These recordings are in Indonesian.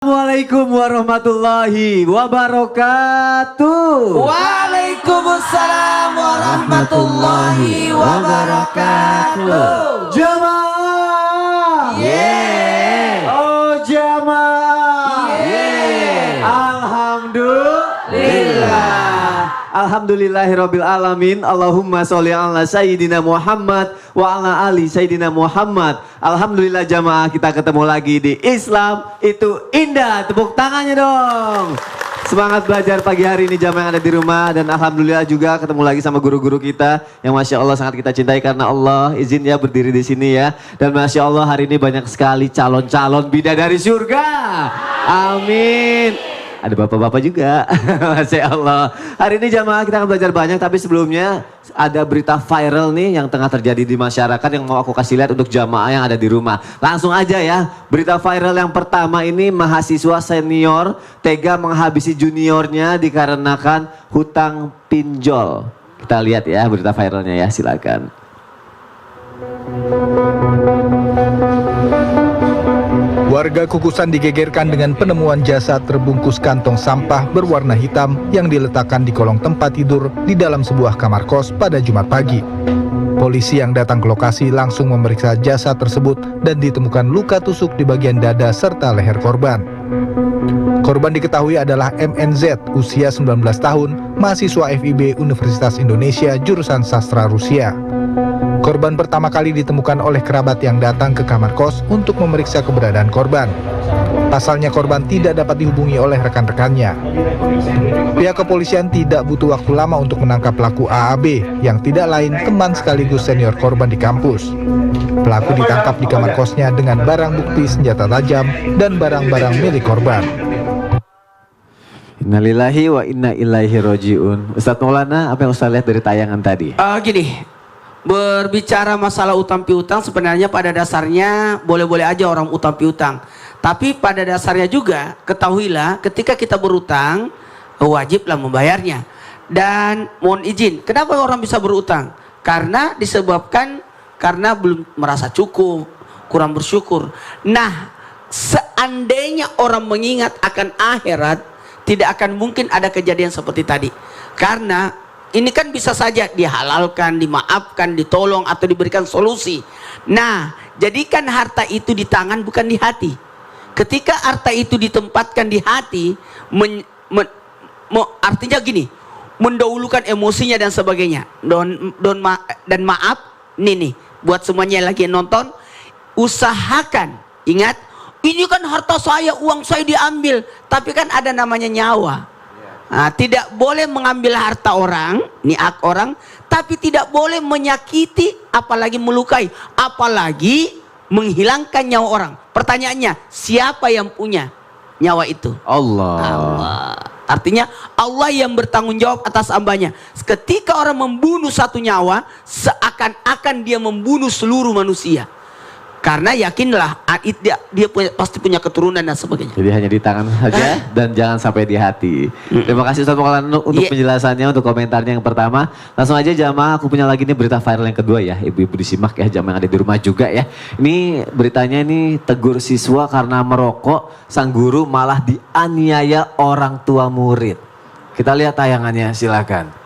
Assalamualaikum warahmatullahi wabarakatuh. Waalaikumsalam warahmatullahi wabarakatuh. Jamaah. Yeah. Oh jamaah. Yeah. Alhamdulillah. Alhamdulillahirabbil alamin. Allahumma sholli ala sayyidina Muhammad wa ala ali sayyidina Muhammad. Alhamdulillah jamaah, kita ketemu lagi di Islam itu indah. Tepuk tangannya dong. Semangat belajar pagi hari ini jamaah yang ada di rumah. Dan alhamdulillah juga ketemu lagi sama guru-guru kita yang Masya Allah sangat kita cintai karena Allah izin ya berdiri di sini ya. Dan Masya Allah hari ini banyak sekali calon-calon bidadari surga. Amin. Ada bapak-bapak juga. Masya Allah. Hari ini jamaah kita akan belajar banyak. Tapi sebelumnya ada berita viral nih yang tengah terjadi di masyarakat yang mau aku kasih lihat untuk jamaah yang ada di rumah. Langsung aja ya. Berita viral yang pertama ini, mahasiswa senior tega menghabisi juniornya dikarenakan hutang pinjol. Kita lihat ya berita viralnya ya, silakan. Warga Kukusan digegerkan dengan penemuan jasad terbungkus kantong sampah berwarna hitam yang diletakkan di kolong tempat tidur di dalam sebuah kamar kos pada Jumat pagi. Polisi yang datang ke lokasi langsung memeriksa jasad tersebut dan ditemukan luka tusuk di bagian dada serta leher korban. Korban diketahui adalah MNZ, usia 19 tahun, mahasiswa FIB Universitas Indonesia jurusan Sastra Rusia. Korban pertama kali ditemukan oleh kerabat yang datang ke kamar kos untuk memeriksa keberadaan korban. Pasalnya korban tidak dapat dihubungi oleh rekan-rekannya. Pihak kepolisian tidak butuh waktu lama untuk menangkap pelaku AAB yang tidak lain teman sekaligus senior korban di kampus. Pelaku ditangkap di kamar kosnya dengan barang bukti senjata tajam dan barang-barang milik korban. Innalillahi wa inna ilaihi roji'un. Ustadz Maulana, apa yang Ustadz lihat dari tayangan tadi? Gini, berbicara masalah utang piutang sebenarnya pada dasarnya boleh-boleh aja orang utang piutang. Tapi pada dasarnya juga ketahuilah ketika kita berutang wajiblah membayarnya. Dan mohon izin, kenapa orang bisa berutang? Karena disebabkan karena belum merasa cukup, kurang bersyukur. Nah, seandainya orang mengingat akan akhirat, tidak akan mungkin ada kejadian seperti tadi. Karena ini kan bisa saja dihalalkan, dimaafkan, ditolong atau diberikan solusi. Nah, jadikan harta itu di tangan bukan di hati. Ketika harta itu ditempatkan di hati, artinya gini, mendahulukan emosinya dan sebagainya. Dan maaf, nih buat semuanya lagi nonton, usahakan, ingat, ini kan harta saya, uang saya diambil, tapi kan ada namanya nyawa. Nah, tidak boleh mengambil harta orang, ini hak orang, tapi tidak boleh menyakiti, apalagi melukai, apalagi menghilangkan nyawa orang. Pertanyaannya, siapa yang punya nyawa itu? Allah. Artinya Allah yang bertanggung jawab atas hambanya. Ketika orang membunuh satu nyawa, seakan-akan dia membunuh seluruh manusia. Karena yakinlah dia pasti punya keturunan dan sebagainya. Jadi hanya di tangan saja dan jangan sampai di hati. Terima kasih Ustaz Maulana untuk penjelasannya, untuk komentarnya yang pertama. Langsung aja jamaah, aku punya lagi nih berita viral yang kedua ya. Ibu-ibu disimak ya, jamaah yang ada di rumah juga ya. Ini beritanya ini, tegur siswa karena merokok, sang guru malah dianiaya orang tua murid. Kita lihat tayangannya, silakan.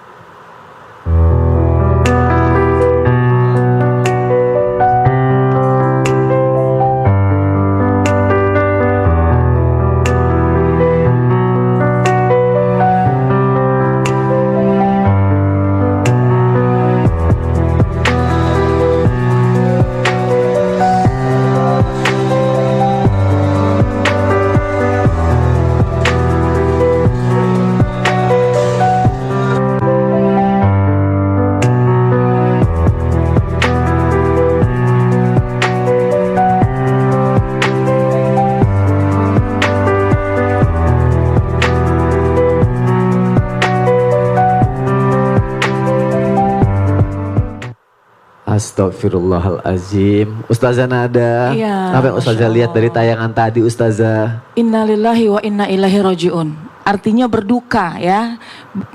Astagfirullahalazim. Ustazah Nada, ya, apa yang Ustazah lihat dari tayangan tadi Ustazah? Innalillahi wa inna ilaihi roji'un. Artinya berduka ya.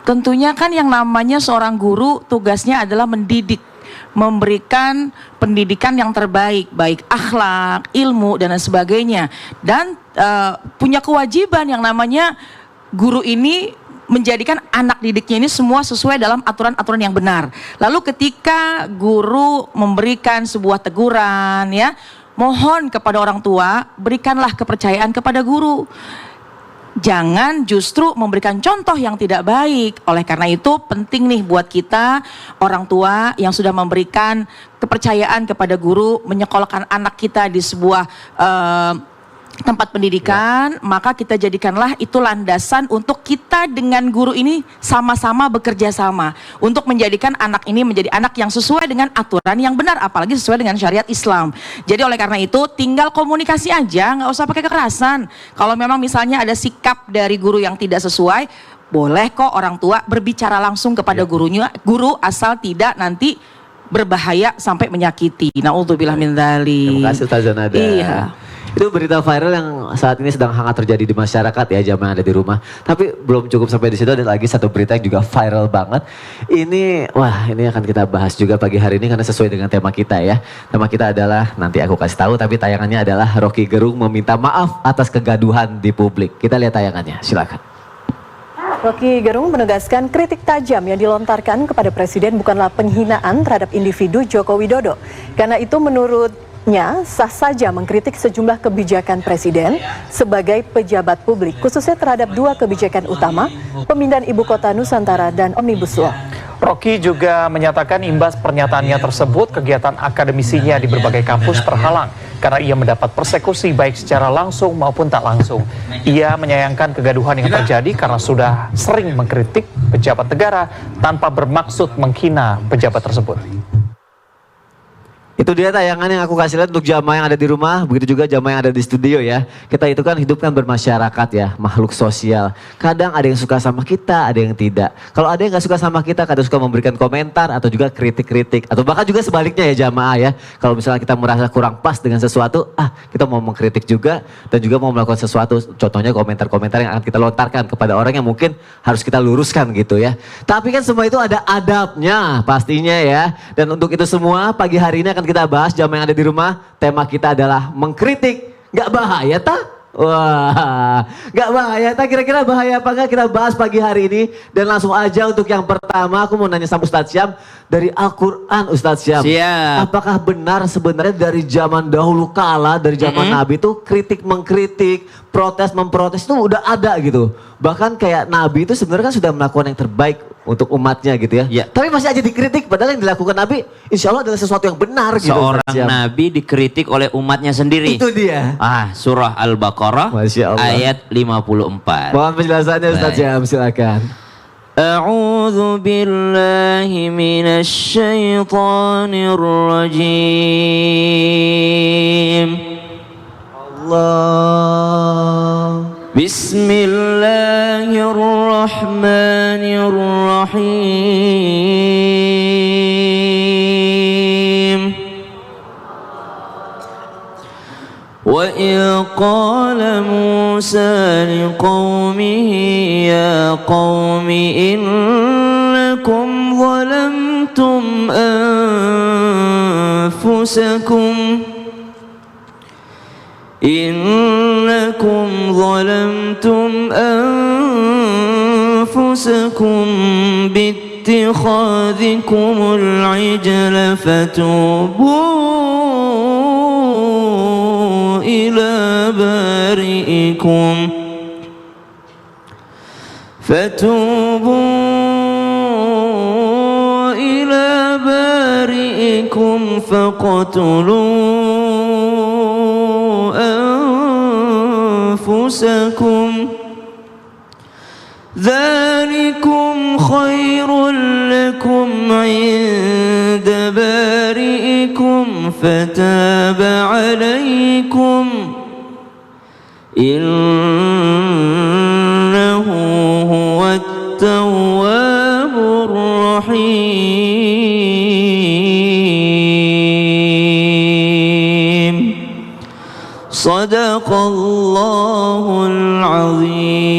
Tentunya kan yang namanya seorang guru tugasnya adalah mendidik, memberikan pendidikan yang terbaik, baik akhlak, ilmu dan lain sebagainya, dan punya kewajiban yang namanya guru ini menjadikan anak didiknya ini semua sesuai dalam aturan-aturan yang benar. Lalu ketika guru memberikan sebuah teguran, ya, mohon kepada orang tua, berikanlah kepercayaan kepada guru. Jangan justru memberikan contoh yang tidak baik. Oleh karena itu penting nih buat kita orang tua yang sudah memberikan kepercayaan kepada guru menyekolahkan anak kita di sebuah tempat pendidikan, maka kita jadikanlah itu landasan untuk kita dengan guru ini sama-sama bekerja sama untuk menjadikan anak ini menjadi anak yang sesuai dengan aturan yang benar, apalagi sesuai dengan syariat Islam. Jadi oleh karena itu tinggal komunikasi aja, nggak usah pakai kekerasan. Kalau memang misalnya ada sikap dari guru yang tidak sesuai, boleh kok orang tua berbicara langsung kepada guru asal tidak nanti berbahaya sampai menyakiti. Na'udzubillah min dzalik. Terima kasih Ustazah Nada. Iya. Itu berita viral yang saat ini sedang hangat terjadi di masyarakat ya, jamaah yang ada di rumah. Tapi belum cukup sampai di situ, ada lagi satu berita yang juga viral banget. Ini akan kita bahas juga pagi hari ini karena sesuai dengan tema kita ya. Tema kita adalah, nanti aku kasih tahu, tapi tayangannya adalah Rocky Gerung meminta maaf atas kegaduhan di publik. Kita lihat tayangannya, silakan. Rocky Gerung menegaskan kritik tajam yang dilontarkan kepada Presiden bukanlah penghinaan terhadap individu Joko Widodo. Karena itu menurutnya sah saja mengkritik sejumlah kebijakan Presiden sebagai pejabat publik, khususnya terhadap dua kebijakan utama, pemindahan ibu kota Nusantara dan Omnibus Law. Rocky juga menyatakan imbas pernyataannya tersebut, kegiatan akademisinya di berbagai kampus terhalang karena ia mendapat persekusi baik secara langsung maupun tak langsung. Ia menyayangkan kegaduhan yang terjadi karena sudah sering mengkritik pejabat negara tanpa bermaksud menghina pejabat tersebut. Itu dia tayangan yang aku kasih lihat untuk jamaah yang ada di rumah, begitu juga jamaah yang ada di studio ya. Kita itu kan hidup kan bermasyarakat ya, makhluk sosial. Kadang ada yang suka sama kita, ada yang tidak. Kalau ada yang gak suka sama kita, kadang suka memberikan komentar atau juga kritik-kritik. Atau bahkan juga sebaliknya ya jamaah ya. Kalau misalnya kita merasa kurang pas dengan sesuatu, kita mau mengkritik juga dan juga mau melakukan sesuatu. Contohnya komentar-komentar yang akan kita lontarkan kepada orang yang mungkin harus kita luruskan gitu ya. Tapi kan semua itu ada adabnya pastinya ya. Dan untuk itu semua pagi hari ini akan kita bahas, jamaah yang ada di rumah. Tema kita adalah mengkritik. Gak bahaya tak? Wah, gak bahaya tak? Kira-kira bahaya apa enggak? Kita bahas pagi hari ini. Dan langsung aja untuk yang pertama aku mau nanya sama Ustadz Syam. Dari Al-Quran Ustadz Syam, apakah benar sebenarnya dari zaman dahulu kala, dari zaman Nabi itu kritik mengkritik, protes memprotes itu udah ada gitu. Bahkan kayak Nabi itu sebenarnya kan sudah melakukan yang terbaik untuk umatnya gitu ya. Tapi masih aja dikritik, padahal yang dilakukan Nabi insya Allah adalah sesuatu yang benar gitu. Seorang Nabi dikritik oleh umatnya sendiri. Itu dia. Surah Al-Baqarah ayat 54. Mohon penjelasannya Ustadz Syam, silakan. A'udzu billahi minasy syaithanir rajim. Allah. Bismillahirrahmanirrahim. وَإِذْ قَالَ مُوسَى لِقَوْمِهِ يَا قَوْمِ إِنَّكُمْ ظَلَمْتُمْ أنفسكم باتخاذكم العجل فتوبوا إلى بارئكم فاقتلوا أنفسكم ذلكم خير لكم عند بارئكم فتاب عليكم إنه هو التواب الرحيم صدق الله العظيم.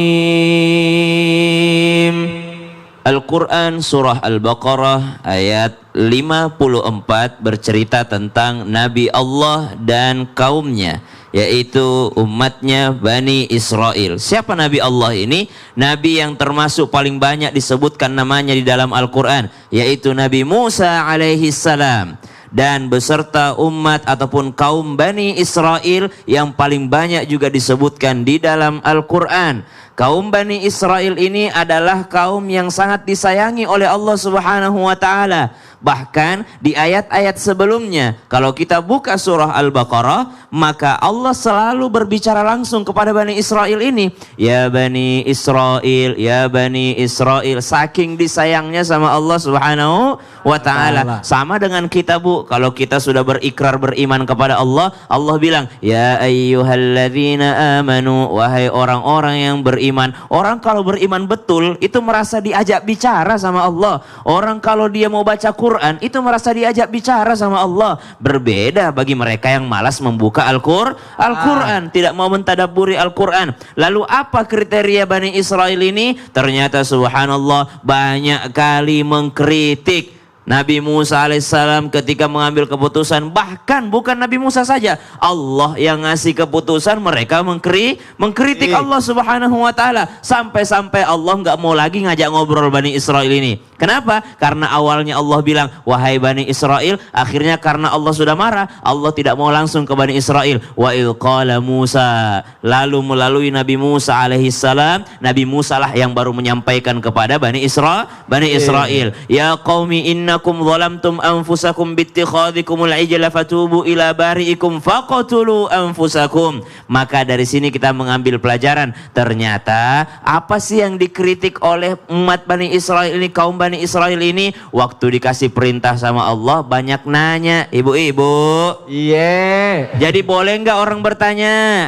Al-Quran surah Al-Baqarah ayat 54 bercerita tentang Nabi Allah dan kaumnya, yaitu umatnya Bani Israel. Siapa Nabi Allah ini? Nabi yang termasuk paling banyak disebutkan namanya di dalam Al-Quran, yaitu Nabi Musa alaihi salam. Dan beserta umat ataupun kaum Bani Israel yang paling banyak juga disebutkan di dalam Al-Quran. Kaum Bani Israel ini adalah kaum yang sangat disayangi oleh Allah Subhanahu wa Ta'ala. Bahkan di ayat-ayat sebelumnya, kalau kita buka surah Al-Baqarah, maka Allah selalu berbicara langsung kepada Bani Israel ini. Ya Bani Israel, ya Bani Israel. Saking disayangnya sama Allah Subhanahu wa Ta'ala. Sama dengan kita, Bu, kalau kita sudah berikrar beriman kepada Allah, Allah bilang, ya ayyuhalladzina amanu, wahai orang-orang yang beriman. Orang kalau beriman betul, itu merasa diajak bicara sama Allah. Orang kalau dia mau baca Quran, itu merasa diajak bicara sama Allah. Berbeda bagi mereka yang malas membuka Al-Quran, tidak mau mentadabburi Al-Quran. Lalu apa kriteria Bani Israel ini? Ternyata subhanallah banyak kali mengkritik Nabi Musa alaihissalam ketika mengambil keputusan. Bahkan bukan Nabi Musa saja, Allah yang ngasih keputusan, mereka mengkritik Allah Subhanahu wa Ta'ala. Sampai-sampai Allah nggak mau lagi ngajak ngobrol Bani Israel ini. Kenapa? Karena awalnya Allah bilang, wahai Bani Israel. Akhirnya karena Allah sudah marah, Allah tidak mau langsung ke Bani Israel. Wa idh qala Musa, lalu melalui Nabi Musa alaihissalam, Nabi Musa lah yang baru menyampaikan kepada Bani Israel, ya qaumi innakum zalamtum anfusakum bittikhadhikumul ijla fatubu ila bari'ikum faqtulu anfusakum. Maka dari sini kita mengambil pelajaran, ternyata apa sih yang dikritik oleh umat Bani Israel ini, kaum Bani Israel ini? Waktu dikasih perintah sama Allah banyak nanya. Ibu-ibu, Iya. jadi boleh nggak orang bertanya?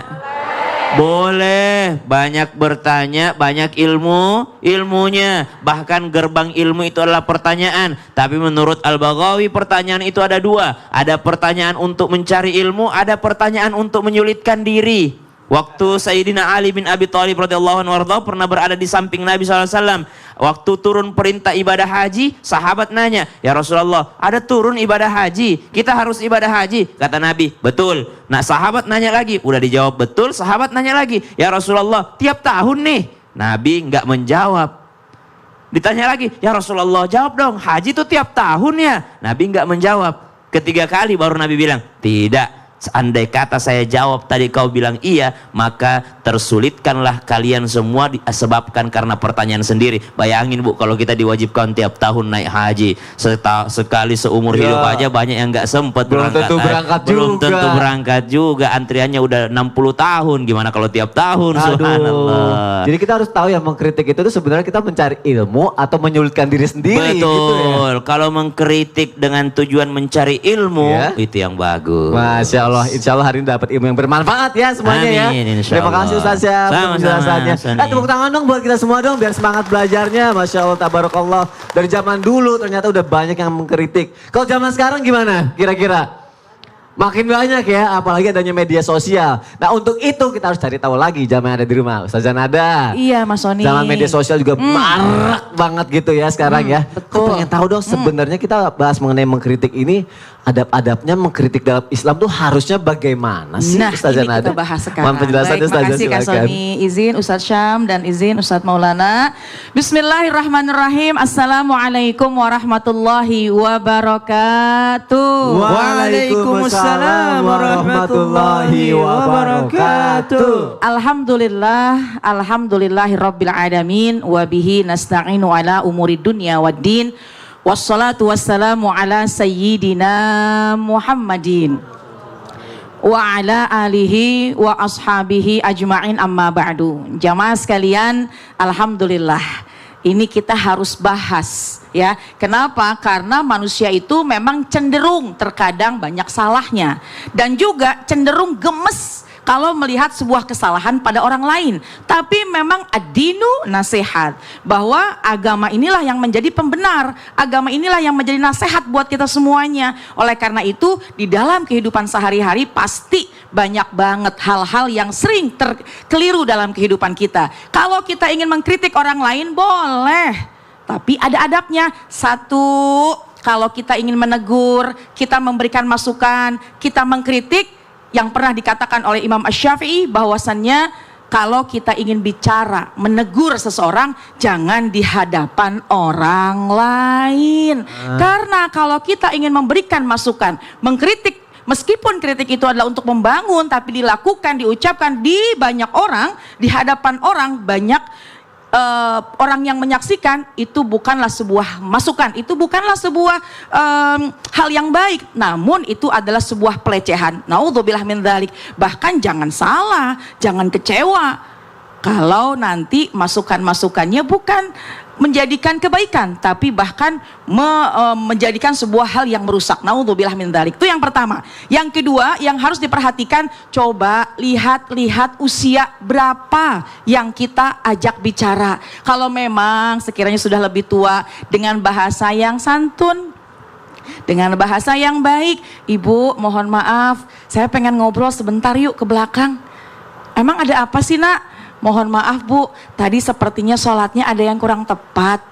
Boleh. Banyak bertanya, banyak ilmunya. Bahkan gerbang ilmu itu adalah pertanyaan. Tapi menurut Al-Baghawi pertanyaan itu ada dua. Ada pertanyaan untuk mencari ilmu, ada pertanyaan untuk menyulitkan diri. Waktu Sayyidina Ali bin Abi Thalib radhiyallahu anhu pernah berada di samping Nabi SAW. Waktu turun perintah ibadah haji, sahabat nanya, ya Rasulullah, ada turun ibadah haji, kita harus ibadah haji. Kata Nabi, betul. Nah, sahabat nanya lagi, udah dijawab betul, sahabat nanya lagi, ya Rasulullah, tiap tahun nih. Nabi nggak menjawab. Ditanya lagi, ya Rasulullah, jawab dong, haji itu tiap tahun ya? Nabi nggak menjawab. Ketiga kali baru Nabi bilang, tidak. Andai kata saya jawab tadi kau bilang iya, maka tersulitkanlah kalian semua disebabkan karena pertanyaan sendiri. Bayangin Bu, kalau kita diwajibkan tiap tahun naik haji, sekali seumur hidup aja banyak yang nggak sempat berangkat. Belum tentu berangkat juga. Antriannya udah 60 tahun. Gimana kalau tiap tahun? Subhanallah. Jadi kita harus tahu yang mengkritik itu tuh sebenarnya kita mencari ilmu atau menyulitkan diri sendiri. Betul. Gitu ya? Kalau mengkritik dengan tujuan mencari ilmu, itu yang bagus. Masya Allah. Insya Allah hari ini dapat ilmu yang bermanfaat ya semuanya. Amin, ya. insya Terima kasih Allah. Ustaz ya untuk penjelasannya. Sama-sama. Tepuk tangan dong buat kita semua dong biar semangat belajarnya. Masya Allah, tabarakallah. Dari zaman dulu ternyata udah banyak yang mengkritik. Kalau zaman sekarang gimana kira-kira? Makin banyak ya, apalagi adanya media sosial. Nah untuk itu kita harus cari tahu lagi jamaah yang ada di rumah. Ustazah Nada. Iya Mas Soni. Zaman media sosial juga marak banget gitu ya sekarang ya. betul. Aku pengen tahu dong sebenarnya kita bahas mengenai mengkritik ini, adab-adabnya mengkritik dalam Islam tuh harusnya bagaimana sih Nah Ustazah ini Nada? kita bahas sekarang. Mohon penjelasannya Baik, Ustazah, makasih Kak silakan. Soni. Izin Ustadz Syam dan izin Ustadz Maulana. Bismillahirrahmanirrahim. Assalamualaikum warahmatullahi wabarakatuh. Waalaikumsalam warahmatullahi wabarakatuh. Alhamdulillah, alhamdulillahirabbil alamin wa bihi nasta'inu ala umuri dunya waddin. Wassalatu wassalamu ala sayyidina Muhammadin wa ala alihi wa ashabihi ajma'in amma ba'du. Jamaah sekalian, alhamdulillah ini kita harus bahas ya. Kenapa? Karena manusia itu memang cenderung terkadang banyak salahnya dan juga cenderung gemes kalau melihat sebuah kesalahan pada orang lain. Tapi memang ad-dinu nasihat, bahwa agama inilah yang menjadi pembenar, agama inilah yang menjadi nasihat buat kita semuanya. Oleh karena itu di dalam kehidupan sehari-hari pasti banyak banget hal-hal yang sering terkeliru dalam kehidupan kita. Kalau kita ingin mengkritik orang lain boleh, tapi ada adabnya. Satu, kalau kita ingin menegur, kita memberikan masukan, kita mengkritik, yang pernah dikatakan oleh Imam Asy-Syafi'i bahwasannya kalau kita ingin bicara, menegur seseorang, jangan di hadapan orang lain. Karena kalau kita ingin memberikan masukan, mengkritik, meskipun kritik itu adalah untuk membangun, tapi dilakukan, diucapkan di banyak orang, di hadapan orang, banyak orang yang menyaksikan, itu bukanlah sebuah masukan, itu bukanlah sebuah hal yang baik, namun itu adalah sebuah pelecehan. Naudzubillah min dzalik. Bahkan jangan salah, jangan kecewa kalau nanti masukan-masukannya bukan menjadikan kebaikan, tapi bahkan menjadikan sebuah hal yang merusak. Naudzubillah min dzalik. Itu yang pertama. Yang kedua yang harus diperhatikan, coba lihat usia berapa yang kita ajak bicara. Kalau memang sekiranya sudah lebih tua, dengan bahasa yang santun, dengan bahasa yang baik, "Ibu, mohon maaf, saya pengen ngobrol sebentar yuk ke belakang." "Emang ada apa sih, Nak?" "Mohon maaf Bu, tadi sepertinya sholatnya ada yang kurang tepat.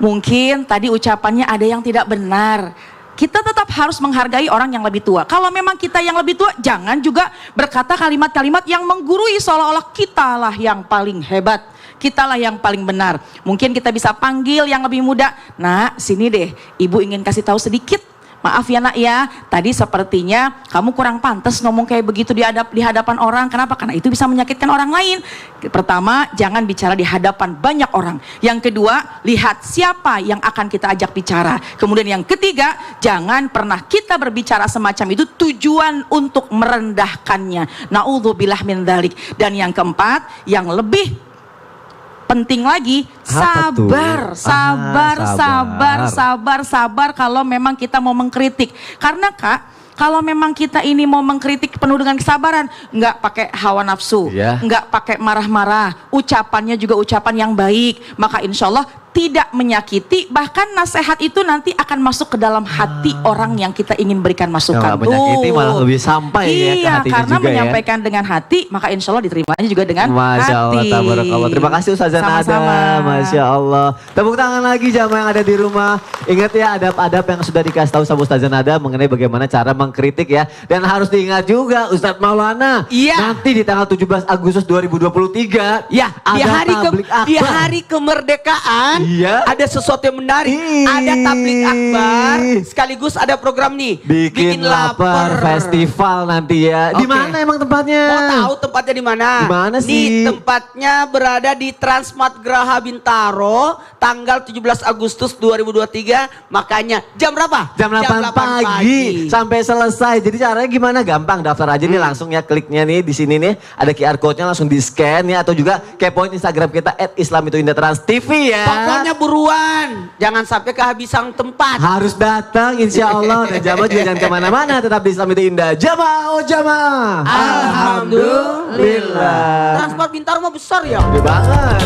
Mungkin tadi ucapannya ada yang tidak benar." Kita tetap harus menghargai orang yang lebih tua. Kalau memang kita yang lebih tua, jangan juga berkata kalimat-kalimat yang menggurui seolah-olah kitalah yang paling hebat, kitalah yang paling benar. Mungkin kita bisa panggil yang lebih muda, "Nak, sini deh, Ibu ingin kasih tahu sedikit. Maaf ya Nak ya, tadi sepertinya kamu kurang pantas ngomong kayak begitu di hadapan orang." Kenapa? Karena itu bisa menyakitkan orang lain. Pertama, jangan bicara di hadapan banyak orang. Yang kedua, lihat siapa yang akan kita ajak bicara. Kemudian yang ketiga, jangan pernah kita berbicara semacam itu tujuan untuk merendahkannya. Naudzubillah min dzalik. Dan yang keempat, yang lebih penting lagi, sabar kalau memang kita mau mengkritik. Karena Kak, kalau memang kita ini mau mengkritik penuh dengan kesabaran, nggak pakai hawa nafsu, nggak pakai marah-marah, ucapannya juga ucapan yang baik, maka insya Allah tidak menyakiti, bahkan nasihat itu nanti akan masuk ke dalam hati orang yang kita ingin berikan masukan. Nggak menyakiti, malah lebih sampai ya ke hatinya karena juga menyampaikan dengan hati, maka insya Allah diterimanya juga dengan Masya Allah, hati. tabarakallah. Terima kasih Ustazah Nada. Sama-sama. Masya Allah. Tepuk tangan lagi jamaah yang ada di rumah. Ingat ya adab-adab yang sudah dikasih tahu sama Ustazah Nada mengenai bagaimana cara mengkritik ya. Dan harus diingat juga Ustadz Maulana. Iya. Nanti di tanggal 17 Agustus 2023. Ya, di tablik hari kemerdekaan, iya, ada sesuatu yang menarik. Ada tablik akbar, sekaligus ada program nih. Bikin lapar festival nanti ya. Di mana emang tempatnya? Mau tahu tempatnya di mana? Di mana sih? Di tempatnya berada di Transmart Graha Bintaro, tanggal 17 Agustus 2023. Makanya jam berapa? Jam 8 pagi sampai selesai. Jadi caranya gimana? Gampang, daftar aja nih langsung ya, kliknya nih di sini nih ada QR code-nya, langsung di scan ya, atau juga kepoin Instagram kita @islamituindahtrans.tv ya. Pokoknya buruan, jangan sampai kehabisan tempat. Harus datang insya Allah. Dan jamaah juga jangan kemana-mana, tetap di Islam Itu Indah. Jamaah, oh jamaah, alhamdulillah. Transmart Bintaro mah besar ya. Gede banget.